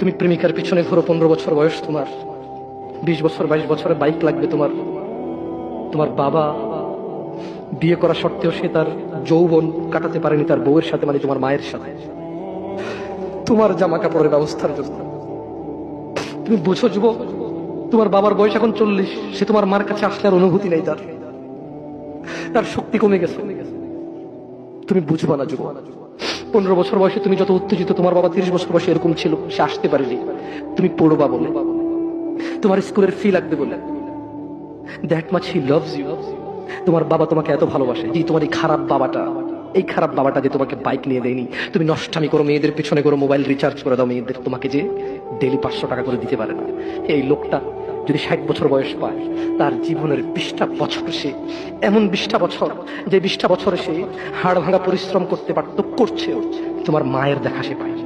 তুমি প্রেমিকার পিছনে ঘোরো, 15 বছর বয়স তোমার, 20 বছর 22 বছরে বাইক লাগবে তোমার। তোমার বাবা বিয়ে করা সত্ত্বেও সে তার যৌবন কাটাতে পারেনি তার বউয়ের সাথে, মানে তোমার মায়ের সাথে, তোমার জামা কাপড়ের ব্যবস্থার জন্য। তুমি বুঝো যুবক, তোমার বাবার বয়স এখন 40, সে তোমার মার কাছে আসলে আর অনুভূতি নেই, তার শক্তি কমে গেছে। তুমি বুঝবা না যুবক। 15 বছর বয়সে তুমি যত উত্তেজিত, তোমার বাবা 30 বছর বয়সে এরকম ছিল, সে আসতে পারেনি। তুমি পড়বা বলে, তোমার স্কুলের ফি লাগবে বলে, that much he loves you. তোমার বাবা তোমাকে এত ভালোবাসে যে তোমার এই খারাপ বাবাটা যে তোমাকে বাইক নিয়ে দেয়নি। তুমি নষ্টামি করো, মেয়েদের পিছনে করো, মোবাইল রিচার্জ করে দাও মেয়েদের, তোমাকে যে ডেলি 500 টাকা করে দিতে পারে না। এই লোকটা যদি 60 বছর বয়স পায়, তার জীবনের 20টা বছর, সে এমন 20টা বছর, যে 20টা বছরে সে হাড় ভাঙা পরিশ্রম করতে পারত, করছে, তোমার মায়ের দেখা সে পায়।